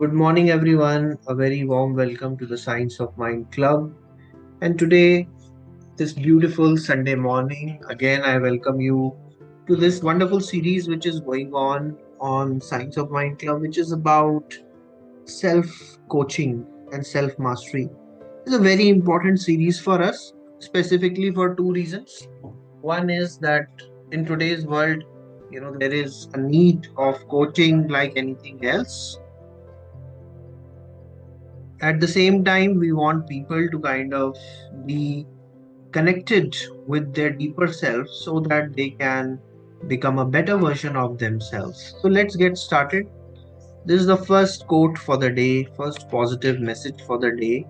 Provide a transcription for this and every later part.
Good morning, everyone. A very warm welcome to the Science of Mind Club. And today, this beautiful Sunday morning, again, I welcome you to this wonderful series which is going on Science of Mind Club, which is about self coaching and self mastery. It's a very important series for us, specifically for two reasons. One is that in today's world, there is a need of coaching like anything else. At the same time, we want people to kind of be connected with their deeper self so that they can become a better version of themselves. So let's get started. This is the first quote for the day, first positive message for the day,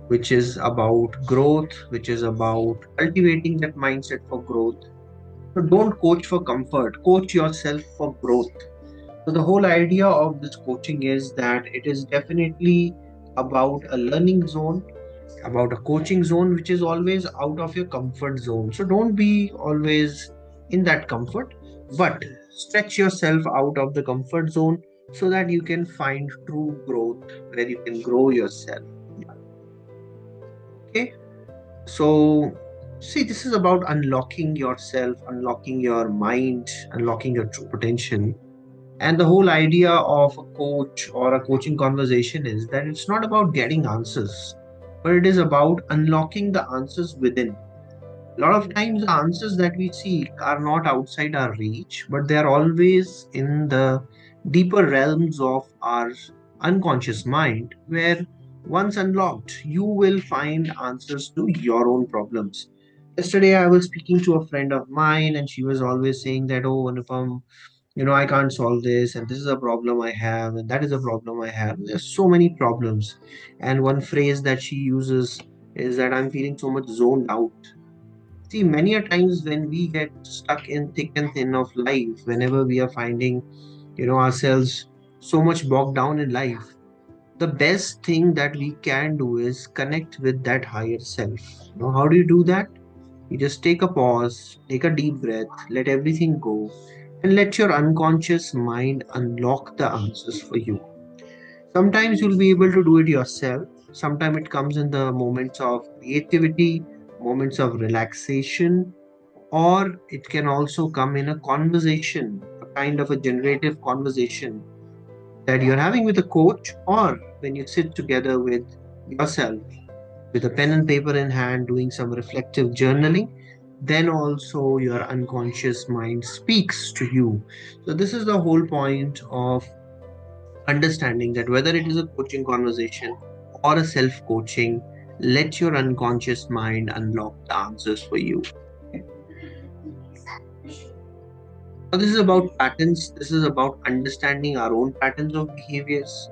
which is about growth, which is about cultivating that mindset for growth. So don't coach for comfort, coach yourself for growth. So the whole idea of this coaching is that it is definitely about a learning zone, about a coaching zone which is always out of your comfort zone. So don't be always in that comfort, but stretch yourself out of the comfort zone so that you can find true growth where you can grow yourself. Okay. So, see, this is about unlocking yourself, unlocking your mind, unlocking your true potential. And the whole idea of a coach or a coaching conversation is that it's not about getting answers, but it is about unlocking the answers within. A lot of times, the answers that we seek are not outside our reach, but they are always in the deeper realms of our unconscious mind, where once unlocked, you will find answers to your own problems. Yesterday, I was speaking to a friend of mine, and she was always saying that, "Oh, Anupam, I can't solve this, and this is a problem I have, and that is a problem I have." There's so many problems. And one phrase that she uses is that I'm feeling so much zoned out. See, many a times when we get stuck in thick and thin of life, whenever we are finding, ourselves so much bogged down in life, the best thing that we can do is connect with that higher self. How do you do that? You just take a pause, take a deep breath, let everything go, and let your unconscious mind unlock the answers for you. Sometimes you'll be able to do it yourself. Sometimes it comes in the moments of creativity, moments of relaxation, or it can also come in a conversation, a kind of a generative conversation that you're having with a coach, or when you sit together with yourself with a pen and paper in hand doing some reflective journaling. Then also your unconscious mind speaks to you. So this is the whole point of understanding that whether it is a coaching conversation or a self coaching, let your unconscious mind unlock the answers for you. Now, this is about patterns. This is about understanding our own patterns of behaviors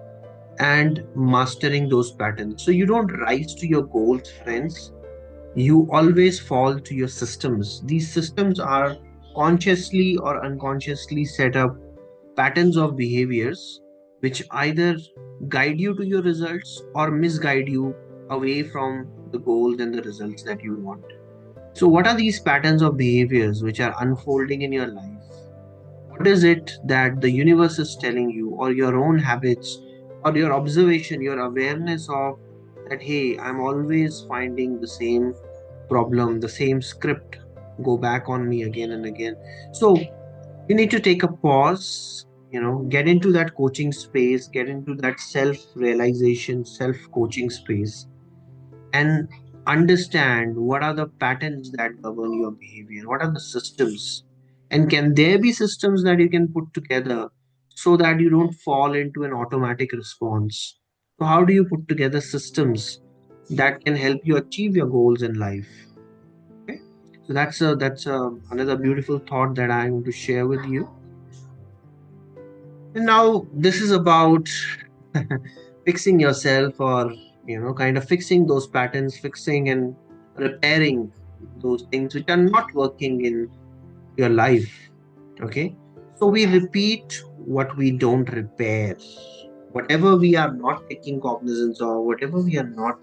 and mastering those patterns. So you don't rise to your goals, friends. You always fall to your systems. These systems are consciously or unconsciously set up patterns of behaviors which either guide you to your results or misguide you away from the goals and the results that you want. So, what are these patterns of behaviors which are unfolding in your life? What is it that the universe is telling you, or your own habits, or your observation, your awareness of that, hey, I'm always finding the same problem, the same script go back on me again and again. So you need to take a pause, get into that coaching space, get into that self realization, self coaching space, and understand what are the patterns that govern your behavior, what are the systems, and can there be systems that you can put together so that you don't fall into an automatic response. So how do you put together systems that can help you achieve your goals in life? Okay, so that's another beautiful thought that I want to share with you. And now this is about fixing yourself, or kind of fixing those patterns, fixing and repairing those things which are not working in your life. Okay, so we repeat what we don't repair. Whatever we are not taking cognizance of, whatever we are not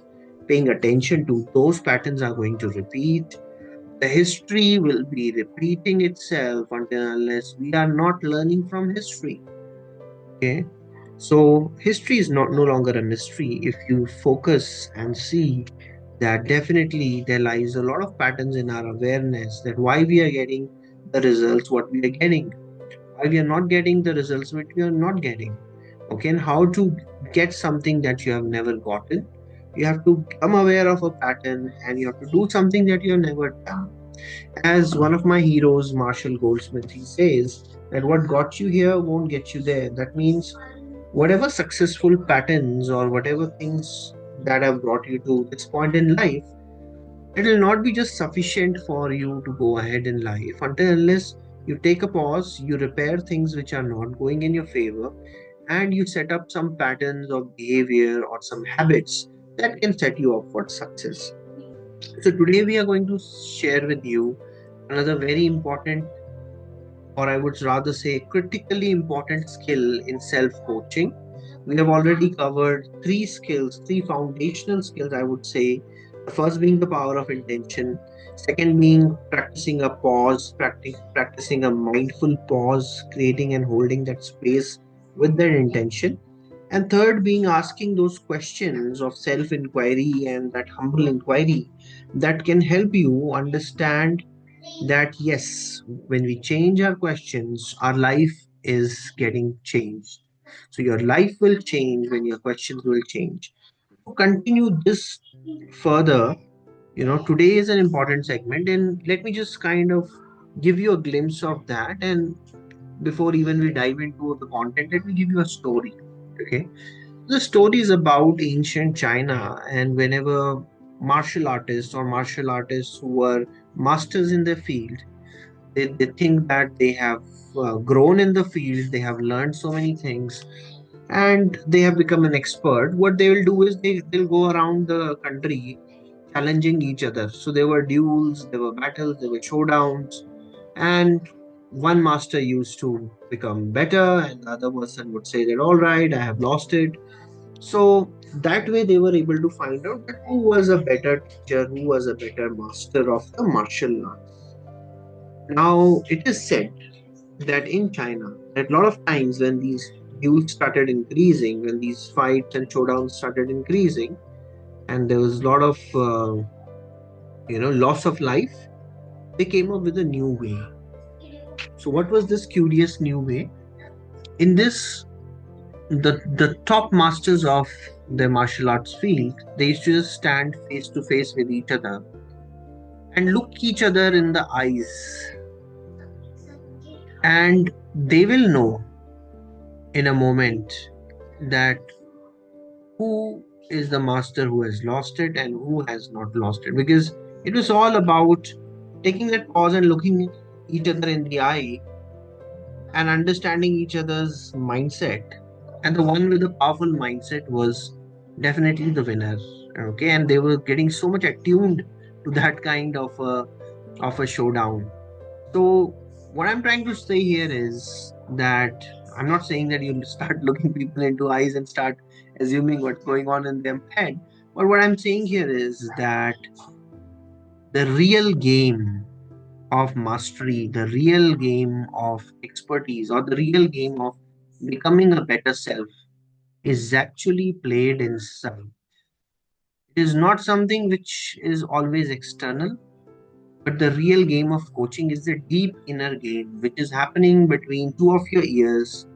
paying attention to, those patterns are going to repeat. The history will be repeating itself until unless we are not learning from history. Okay, So history is not no longer a mystery if you focus and see that definitely there lies a lot of patterns in our awareness, that why we are getting the results what we are getting, why we are not getting the results which we are not getting. Okay, and how to get something that you have never gotten. You have to become aware of a pattern and you have to do something that you have never done. As one of my heroes, Marshall Goldsmith, he says that what got you here won't get you there. That means whatever successful patterns or whatever things that have brought you to this point in life, it will not be just sufficient for you to go ahead in life until unless you take a pause, you repair things which are not going in your favor, and you set up some patterns of behavior or some habits that can set you up for success. So today we are going to share with you another very important, or I would rather say critically important skill in self coaching. We have already covered three skills, three foundational skills, I would say. The first being the power of intention, second being practicing a pause, practicing a mindful pause, creating and holding that space with that intention. And third being asking those questions of self inquiry and that humble inquiry that can help you understand that yes, when we change our questions, our life is getting changed. So your life will change when your questions will change. To continue this further, today is an important segment, and let me just kind of give you a glimpse of that. And before even we dive into the content, let me give you a story. Okay, the story is about ancient China, and whenever martial artists who were masters in their field, they think that they have grown in the field, they have learned so many things, and they have become an expert. What they will do is they'll go around the country challenging each other. So there were duels, there were battles, there were showdowns, and one master used to become better, and the other person would say that, all right, I have lost it. So that way they were able to find out that who was a better teacher, who was a better master of the martial arts. Now, it is said that in China, that a lot of times when these duels started increasing, when these fights and showdowns started increasing, and there was a lot of loss of life, they came up with a new way. So, what was this curious new way? In this, the top masters of the martial arts field, they used to just stand face to face with each other and look each other in the eyes, and they will know in a moment that who is the master who has lost it and who has not lost it, because it was all about taking that pause and looking each other in the eye and understanding each other's mindset, and the one with the powerful mindset was definitely the winner. Okay, and they were getting so much attuned to that kind of a showdown. So what I'm trying to say here is that I'm not saying that you start looking people into eyes and start assuming what's going on in their head. But what I'm saying here is that the real game of mastery, the real game of expertise, or the real game of becoming a better self is actually played inside. It is not something which is always external, but the real game of coaching is the deep inner game, which is happening between two of your ears,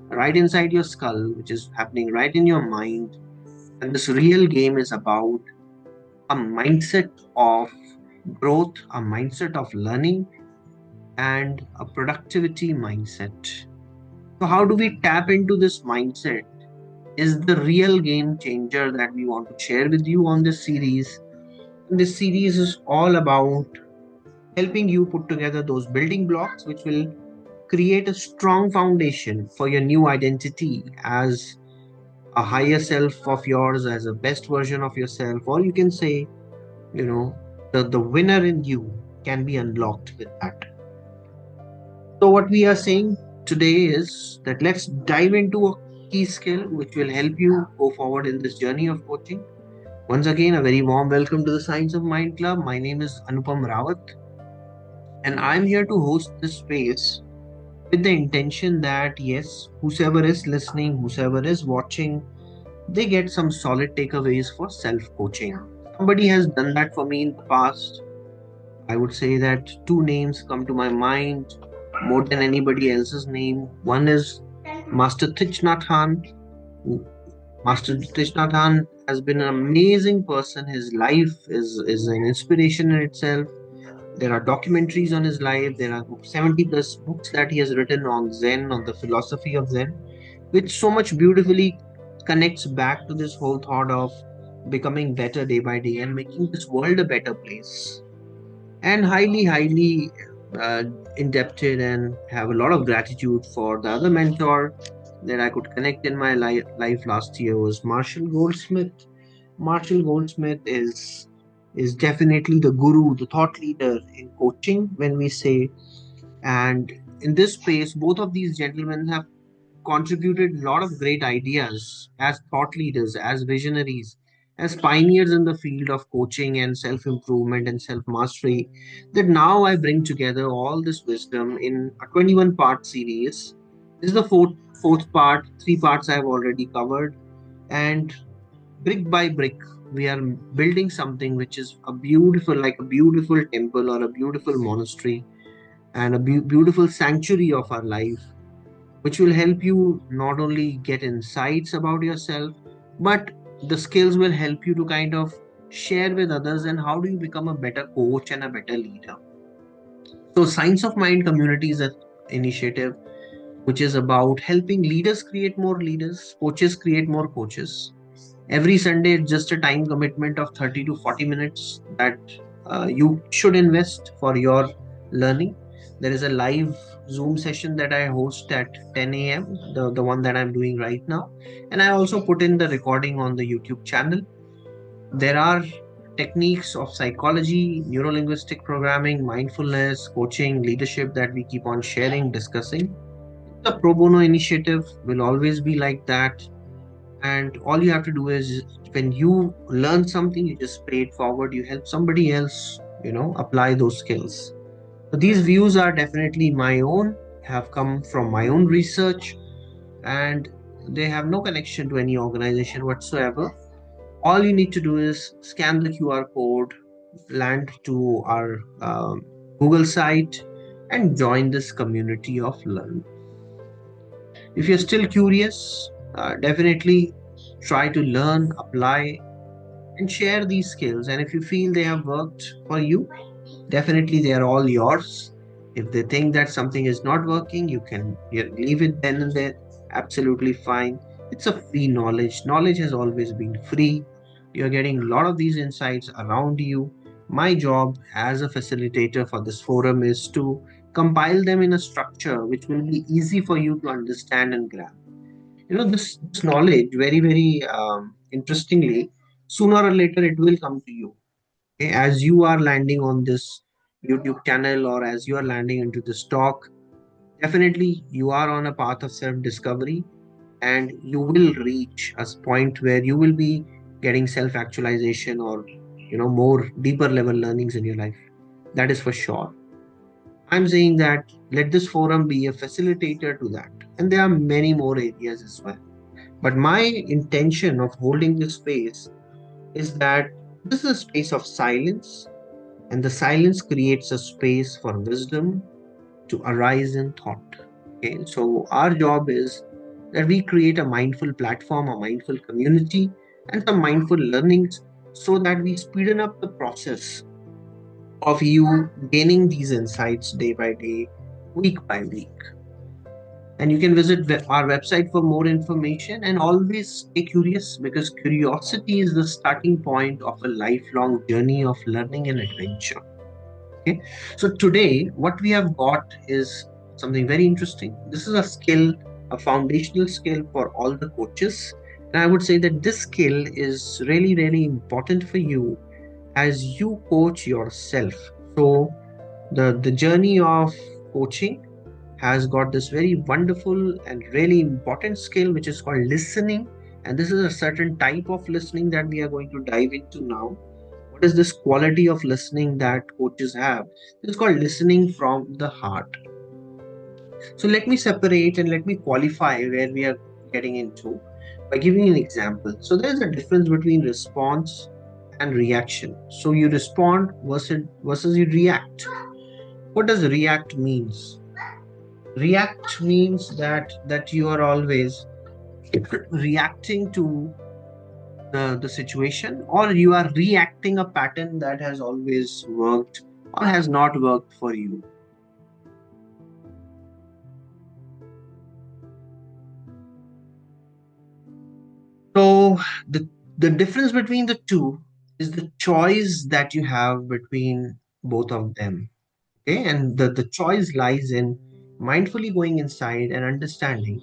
right inside your skull, which is happening right in your mind. And this real game is about a mindset of growth, a mindset of learning, and a productivity mindset. So, how do we tap into this mindset? Is the real game changer that we want to share with you on this series. And this series is all about helping you put together those building blocks which will create a strong foundation for your new identity as a higher self of yours, as a best version of yourself, or you can say, the winner in you can be unlocked with that. So, what we are saying today is that let's dive into a key skill which will help you go forward in this journey of coaching. Once again, a very warm welcome to the Science of Mind Club. My name is Anupam Rawat, and I'm here to host this space with the intention that yes, whosoever is listening, whosoever is watching, they get some solid takeaways for self coaching. Somebody has done that for me in the past. I would say that two names come to my mind more than anybody else's name. One is Master Thich Nhat Hanh. Master Thich Nhat Hanh has been an amazing person. His life is an inspiration in itself. There are documentaries on his life. There are 70 plus books that he has written on Zen, on the philosophy of Zen, which so much beautifully connects back to this whole thought of becoming better day by day and making this world a better place. And highly uh, indebted and have a lot of gratitude for the other mentor that I could connect in my life last year was Marshall Goldsmith. Marshall Goldsmith is definitely the guru, the thought leader in coaching when we say. And in this space, both of these gentlemen have contributed a lot of great ideas as thought leaders, as visionaries, as pioneers in the field of coaching and self improvement and self mastery. That now I bring together all this wisdom in a 21-part series. This is the fourth part, three parts I've already covered. And brick by brick, we are building something which is a beautiful, like a beautiful temple or a beautiful monastery and a beautiful sanctuary of our life, which will help you not only get insights about yourself, but the skills will help you to kind of share with others and how do you become a better coach and a better leader. So, Science of Mind Community is an initiative which is about helping leaders create more leaders, coaches create more coaches. Every Sunday, it's just a time commitment of 30 to 40 minutes that you should invest for your learning. There is a live Zoom session that I host at 10 a.m., the one that I'm doing right now. And I also put in the recording on the YouTube channel. There are techniques of psychology, neurolinguistic programming, mindfulness, coaching, leadership that we keep on sharing, discussing. The pro bono initiative will always be like that, and all you have to do is when you learn something, you just pay it forward, you help somebody else, apply those skills. So these views are definitely my own, have come from my own research, and they have no connection to any organization whatsoever. All you need to do is scan the QR code, land to our Google site, and join this community of learn. If you're still curious, definitely try to learn, apply, and share these skills. And if you feel they have worked for you, definitely they are all yours. If they think that something is not working, you leave it then and there. Absolutely fine. It's a free knowledge. Knowledge has always been free. You're getting a lot of these insights around you. My job as a facilitator for this forum is to compile them in a structure which will be easy for you to understand and grab. This knowledge, very interestingly, sooner or later it will come to you. Okay? As you are landing on this YouTube channel or as you are landing into this talk, definitely you are on a path of self discovery, and you will reach a point where you will be getting self actualization or more deeper level learnings in your life. That is for sure. I'm saying that let this forum be a facilitator to that, and there are many more areas as well. But my intention of holding this space is that this is a space of silence, and the silence creates a space for wisdom to arise in thought. Okay, so our job is that we create a mindful platform, a mindful community, and some mindful learnings so that we speeden up the process of you gaining these insights day by day, week by week. And you can visit our website for more information, and always stay curious because curiosity is the starting point of a lifelong journey of learning and adventure. Okay. So today, what we have got is something very interesting. This is a skill, a foundational skill for all the coaches. And I would say that this skill is really important for you as you coach yourself. So the journey of coaching has got this very wonderful and really important skill which is called listening, and this is a certain type of listening that we are going to dive into now. What is this quality of listening that coaches have? This is called listening from the heart. So let me separate and let me qualify where we are getting into by giving an example. So there's a difference between response and reaction. So you respond versus you react. What does react means? React means that you are always reacting to the situation, or you are reacting a pattern that has always worked or has not worked for you. So the difference between the two is the choice that you have between both of them. Okay, and the choice lies in mindfully going inside and understanding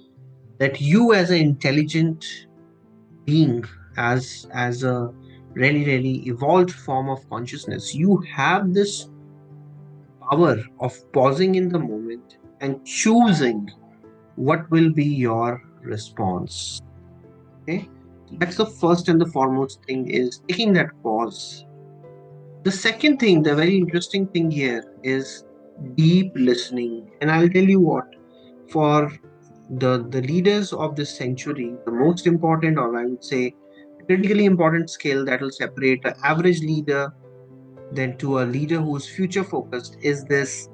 that you as an intelligent being, as a really evolved form of consciousness, you have this power of pausing in the moment and choosing what will be your response. Okay, that's the first and the foremost thing, is taking that pause. The second thing, the very interesting thing here, is deep listening. And I'll tell you what, for the leaders of this century, the most important, or I would say critically important skill that will separate an average leader then to a leader who's future focused is this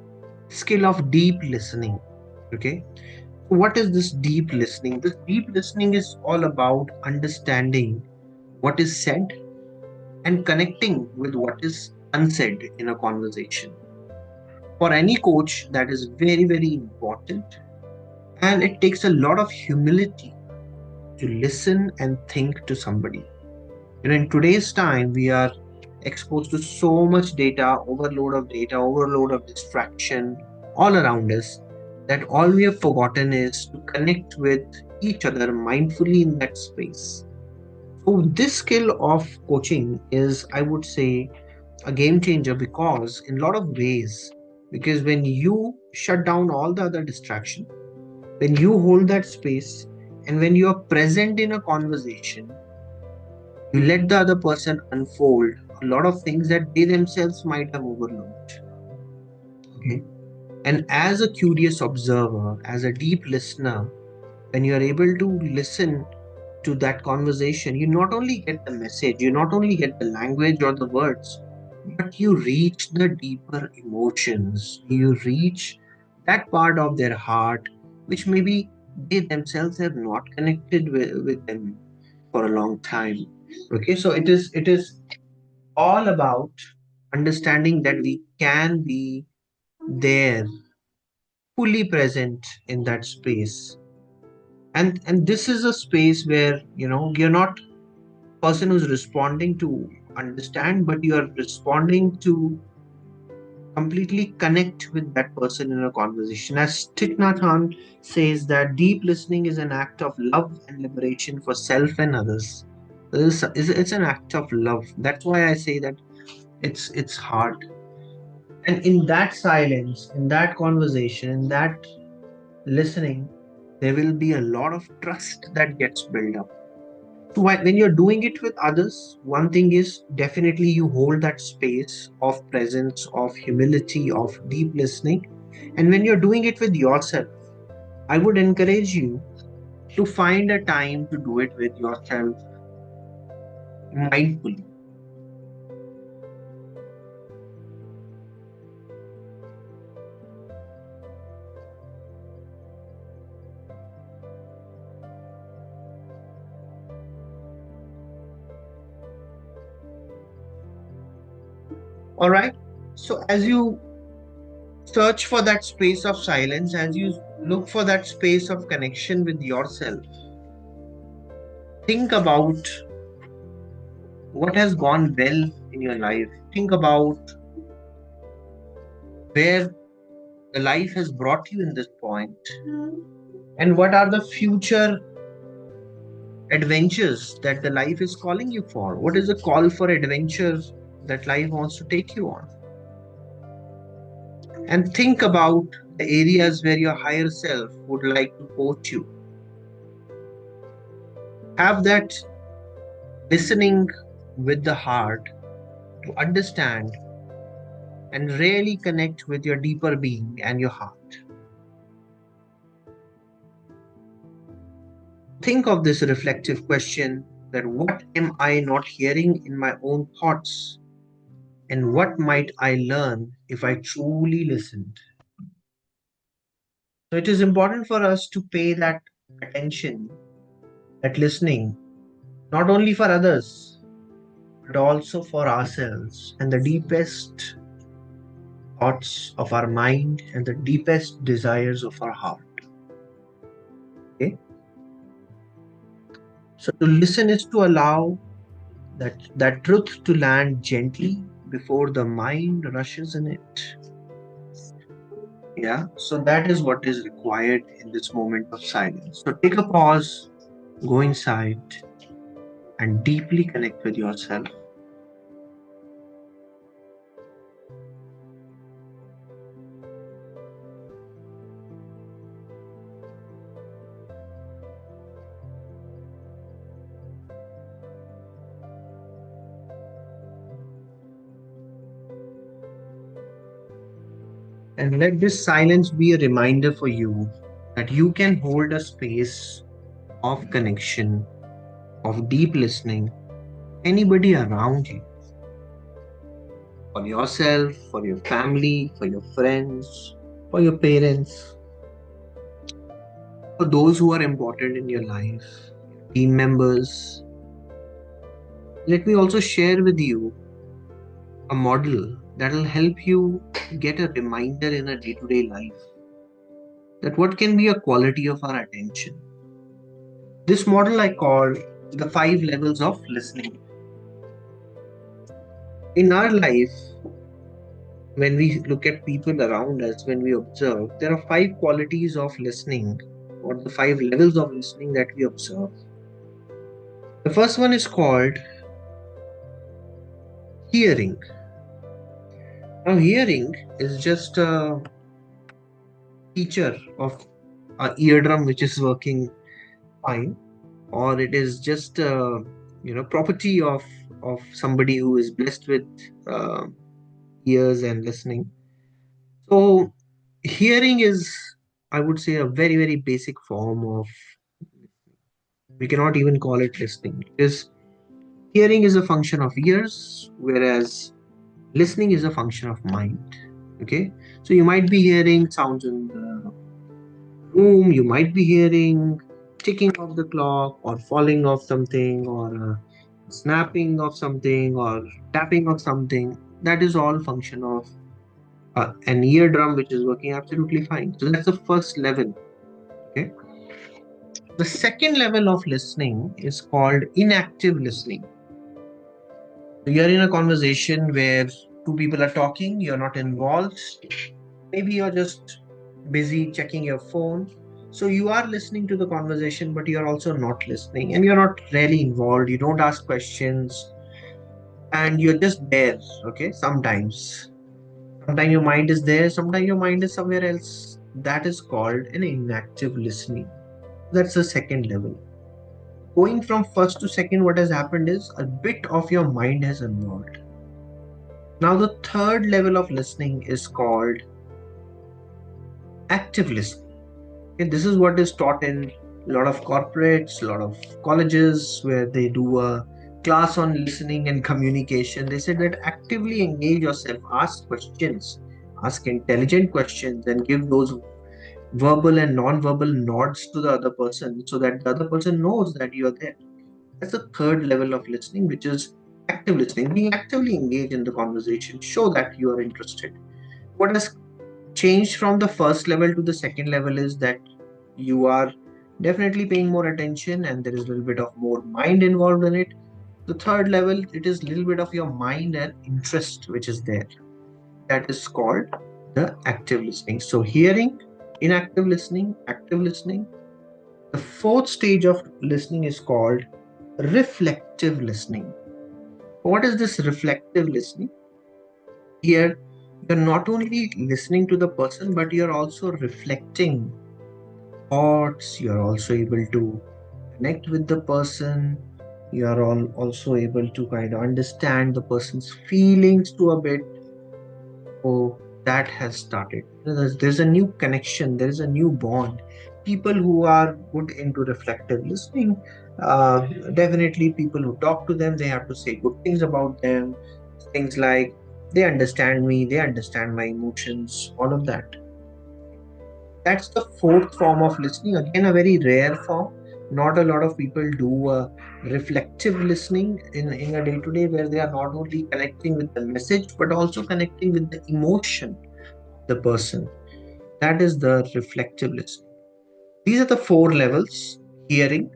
skill of deep listening. Okay, what is this deep listening? This deep listening is all about understanding what is said and connecting with what is unsaid in a conversation. For any coach, that is very important, and it takes a lot of humility to listen and think to somebody. In today's time, we are exposed to so much data, overload of distraction all around us, that all we have forgotten is to connect with each other mindfully in that space. So, this skill of coaching is, I would say, a game changer, because in a lot of ways, because when you shut down all the other distraction, when you hold that space, and when you are present in a conversation, you let the other person unfold a lot of things that they themselves might have overlooked. Okay. And as a curious observer, as a deep listener, when you are able to listen to that conversation, you not only get the message, you not only get the language or the words, but you reach the deeper emotions. You reach that part of their heart which maybe they themselves have not connected with them for a long time. Okay, so it is all about understanding that we can be there, fully present in that space. And this is a space where you're not person who's responding to understand, but you are responding to completely connect with that person in a conversation. As Thich Nhat Hanh says, that deep listening is an act of love and liberation for self and others. It's an act of love. That's why I say that it's hard. And in that silence, in that conversation, in that listening, there will be a lot of trust that gets built up. So when you're doing it with others, one thing is definitely you hold that space of presence, of humility, of deep listening. And when you're doing it with yourself, I would encourage you to find a time to do it with yourself mindfully. All right. So as you search for that space of silence, as you look for that space of connection with yourself, think about what has gone well in your life. Think about where the life has brought you in this point, and what are the future adventures that the life is calling you for. What is the call for adventures that life wants to take you on? And think about the areas where your higher self would like to coach you. Have that listening with the heart to understand and really connect with your deeper being and your heart. Think of this reflective question, that what am I not hearing in my own thoughts? And what might I learn if I truly listened? So it is important for us to pay that attention, that listening, not only for others, but also for ourselves and the deepest thoughts of our mind and the deepest desires of our heart. Okay? So to listen is to allow that truth to land gently before the mind rushes in it. Yeah. So that is what is required in this moment of silence. So take a pause, go inside, and deeply connect with yourself. And let this silence be a reminder for you that you can hold a space of connection, of deep listening, anybody around you, for yourself, for your family, for your friends, for your parents, for those who are important in your life, team members. Let me also share with you a model that will help you get a reminder in a day to day life that what can be a quality of our attention. This model I call the 5 levels of listening. In our life, when we look at people around us, when we observe, there are 5 qualities of listening, or the 5 levels of listening that we observe. The first one is called hearing. Now, hearing is just a feature of our eardrum which is working fine, or it is just a property of somebody who is blessed with uh, ears and listening. So, hearing is, I would say, a very very basic form of, we cannot even call it listening, because hearing is a function of ears, whereas listening is a function of mind. Okay, so you might be hearing sounds in the room, you might be hearing ticking of the clock, or falling of something, or snapping of something, or tapping of something. That is all function of an eardrum which is working absolutely fine. So that's the first level. Okay, the second level of listening is called inactive listening. So you're in a conversation where two people are talking, you're not involved. Maybe you're just busy checking your phone. So you are listening to the conversation, but you're also not listening, and you're not really involved. You don't ask questions, and you're just there. Okay, sometimes your mind is there, sometimes your mind is somewhere else. That is called an inactive listening. That's the second level. Going from first to second, what has happened is a bit of your mind has involved. Now, the third level of listening is called active listening. Okay, this is what is taught in a lot of corporates, a lot of colleges, where they do a class on listening and communication. They said that actively engage yourself, ask questions, ask intelligent questions, and give those verbal and non-verbal nods to the other person so that the other person knows that you are there. That's the third level of listening, which is active listening. Being actively engaged in the conversation, show that you are interested. What has changed from the first level to the second level is that you are definitely paying more attention, and there is a little bit of more mind involved in it. The third level, it is a little bit of your mind and interest which is there. That is called the active listening. So hearing, inactive listening, active listening. The fourth stage of listening is called reflective listening. What is this reflective listening? Here, you're not only listening to the person, but you're also reflecting thoughts. You're also able to connect with the person. You are all also able to kind of understand the person's feelings to a bit. So that has started. There's a new connection, there is a new bond. people who are good into reflective listening, uh, definitely people who talk to them, they have to say good things about them. Things like they understand me, they understand my emotions, all of that. That's the fourth form of listening. Again, a very rare form. Not a lot of people do reflective listening in a day to day, where they are not only connecting with the message but also connecting with the emotion of the person. That is the reflective listening. These are the four levels: hearing,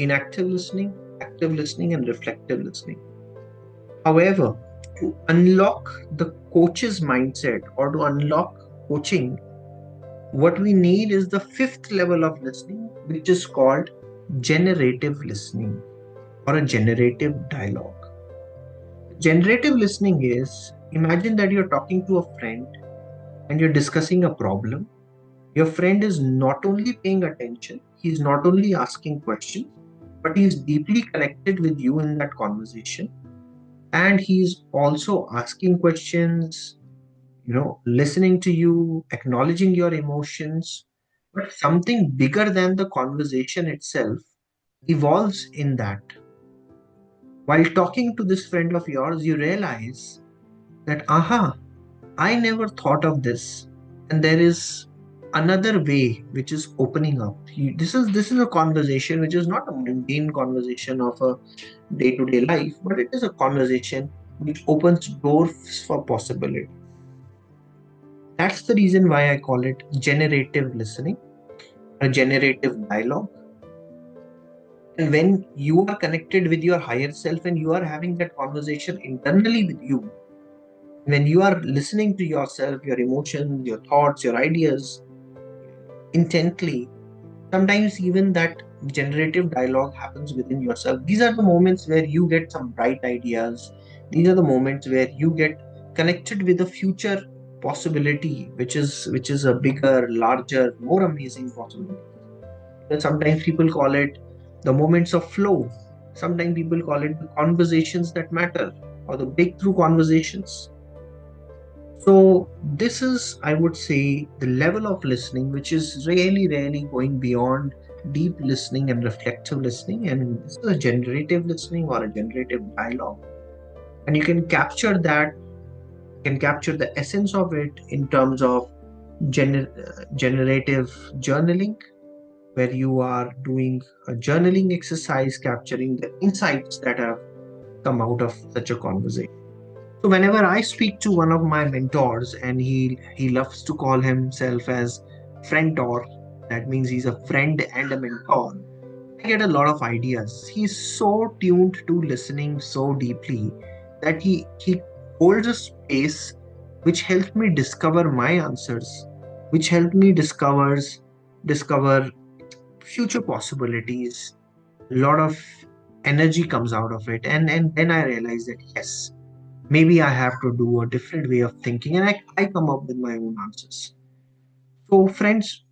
inactive listening, active listening, and reflective listening. However, to unlock the coach's mindset or to unlock coaching, what we need is the fifth level of listening, which is called generative listening or a generative dialogue. Generative listening is, imagine that you're talking to a friend and you're discussing a problem. Your friend is not only paying attention, he's not only asking questions, but he's deeply connected with you in that conversation. And he's also asking questions, listening to you, acknowledging your emotions. But something bigger than the conversation itself evolves in that. While talking to this friend of yours, you realize that, aha, I never thought of this. And there is another way which is opening up. This is a conversation which is not a mundane conversation of a day-to-day life, but it is a conversation which opens doors for possibility. That's the reason why I call it generative listening, a generative dialogue. And when you are connected with your higher self and you are having that conversation internally with you, when you are listening to yourself, your emotions, your thoughts, your ideas intently, sometimes even that generative dialogue happens within yourself. These are the moments where you get some bright ideas. These are the moments where you get connected with a future possibility, which is a bigger, larger, more amazing possibility. And sometimes people call it the moments of flow. Sometimes people call it the conversations that matter or the breakthrough conversations. So, this is, I would say, the level of listening which is really, really going beyond deep listening and reflective listening. And this is a generative listening or a generative dialogue. And you can capture that, can capture the essence of it in terms of generative journaling, where you are doing a journaling exercise, capturing the insights that have come out of such a conversation. So whenever I speak to one of my mentors, and he loves to call himself as friendtor, that means he's a friend and a mentor. I get a lot of ideas. He's so tuned to listening so deeply that he holds a space which helps me discover my answers, which help me discover future possibilities. A lot of energy comes out of it, and then I realize that yes, maybe I have to do a different way of thinking, and I come up with my own answers. So, friends,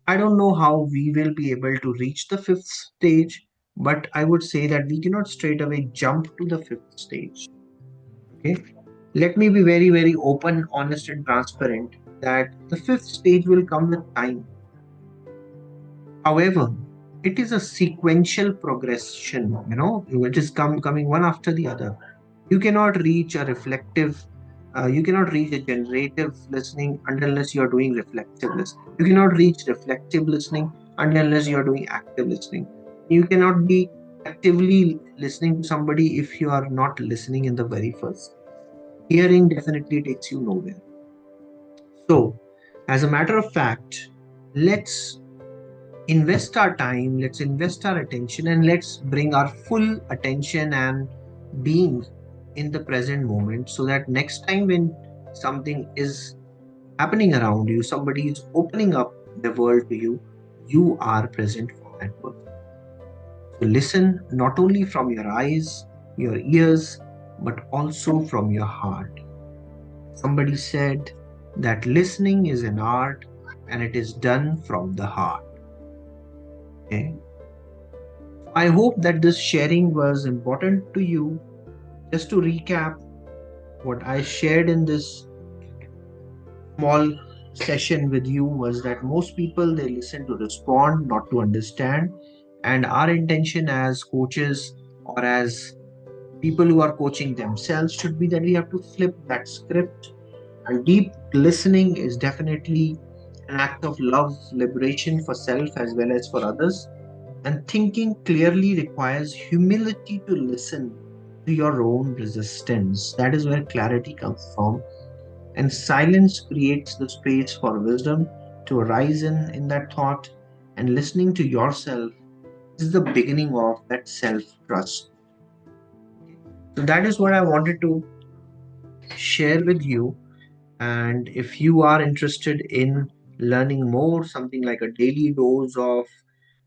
I don't know how we will be able to reach the fifth stage, but I would say that we cannot straight away jump to the fifth stage. Okay. Let me be very, very open, honest, and transparent that the fifth stage will come with time. However, it is a sequential progression, it is coming one after the other. You cannot reach a reflective, you cannot reach a generative listening unless you are doing reflective listening. You cannot reach reflective listening unless you are doing active listening. You cannot be actively listening to somebody if you are not listening in the very first. Hearing definitely takes you nowhere. So, as a matter of fact, let's invest our time, let's invest our attention, and let's bring our full attention and being in the present moment, so that next time when something is happening around you, somebody is opening up the world to you, you are present for that person. So listen not only from your eyes, your ears, but also from your heart. Somebody said that listening is an art and it is done from the heart. Okay. I hope that this sharing was important to you. Just to recap what I shared in this small session with you was that most people, they listen to respond, not to understand. And our intention as coaches or as people who are coaching themselves should be that we have to flip that script. And deep listening is definitely an act of love, liberation for self as well as for others. And thinking clearly requires humility to listen to your own resistance. That is where clarity comes from. And silence creates the space for wisdom to arise in that thought. And listening to yourself is the beginning of that self trust. So, that is what I wanted to share with you. And if you are interested in learning more, something like a daily dose of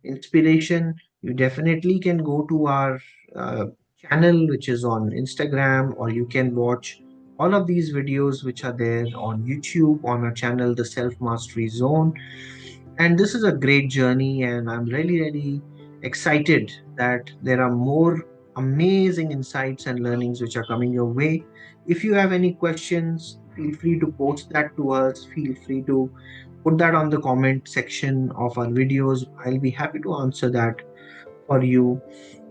inspiration, you definitely can go to our uh, channel, which is on Instagram, or you can watch all of these videos which are there on YouTube on our channel, The Self Mastery Zone. And this is a great journey, and I'm really, really excited that there are more amazing insights and learnings which are coming your way. If you have any questions, feel free to post that to us. Feel free to put that on the comment section of our videos. I'll be happy to answer that for you,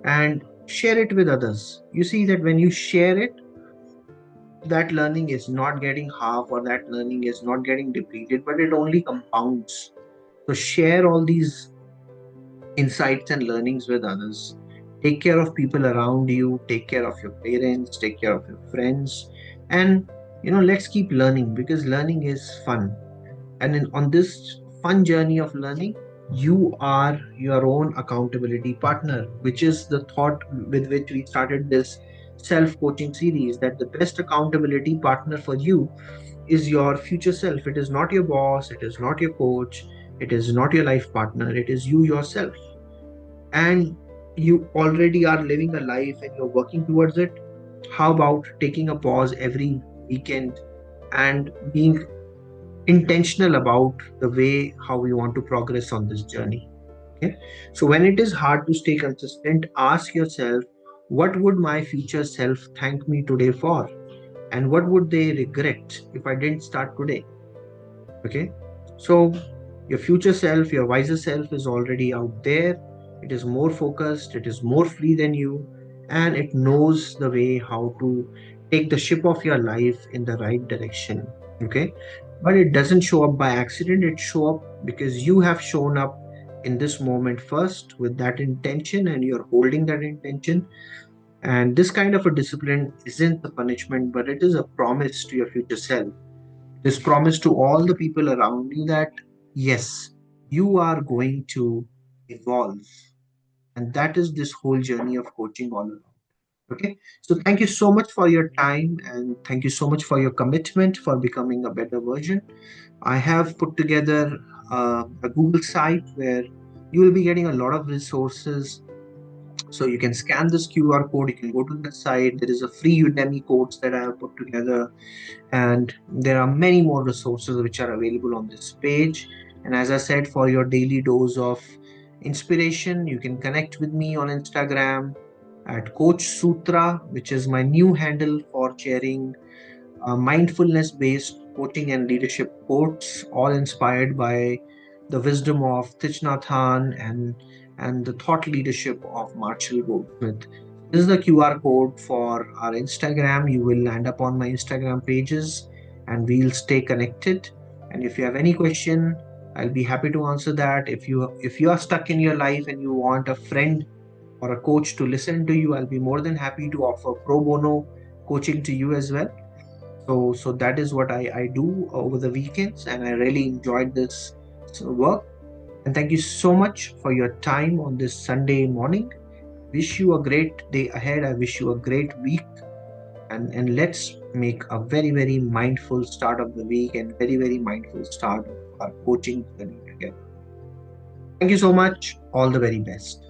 and share it with others. You see that when you share it, that learning is not getting half, or that learning is not getting depleted, but it only compounds. So share all these insights and learnings with others. Take care of people around you, take care of your parents, take care of your friends, and let's keep learning, because learning is fun. And on this fun journey of learning, you are your own accountability partner, which is the thought with which we started this self coaching series, that the best accountability partner for you is your future self. It is not your boss, it is not your coach, it is not your life partner, it is you yourself. And you already are living a life and you're working towards it. How about taking a pause every weekend and being intentional about the way how we want to progress on this journey? Okay. So when it is hard to stay consistent, ask yourself, what would my future self thank me today for? And what would they regret if I didn't start today? Okay. So your future self, your wiser self is already out there. It is more focused, it is more free than you, and it knows the way how to take the ship of your life in the right direction. Okay. But it doesn't show up by accident, it show up because you have shown up in this moment first with that intention, and you're holding that intention. And this kind of a discipline isn't the punishment, but it is a promise to your future self. This promise to all the people around you that yes, you are going to evolve. And that is this whole journey of coaching all around. Okay. So thank you so much for your time, and thank you so much for your commitment for becoming a better version. I have put together a Google site where you will be getting a lot of resources. So you can scan this QR code, you can go to the site. There is a free Udemy course that I have put together, and there are many more resources which are available on this page. And as I said, for your daily dose of inspiration, you can connect with me on Instagram at Coach Sutra, which is my new handle for sharing mindfulness based coaching and leadership quotes, all inspired by the wisdom of Thich Nhat Hanh and the thought leadership of Marshall Goldsmith. This is the QR code for our Instagram. You will land up on my Instagram pages, and we'll stay connected. And if you have any question, I'll be happy to answer that. If you are stuck in your life and you want a friend or a coach to listen to you, I'll be more than happy to offer pro bono coaching to you as well. So that is what I do over the weekends, and I really enjoyed this work. And thank you so much for your time on this Sunday morning. Wish you a great day ahead. I wish you a great week. And let's make a very, very mindful start of the week, and very, very mindful start of our coaching journey together. Thank you so much. All the very best.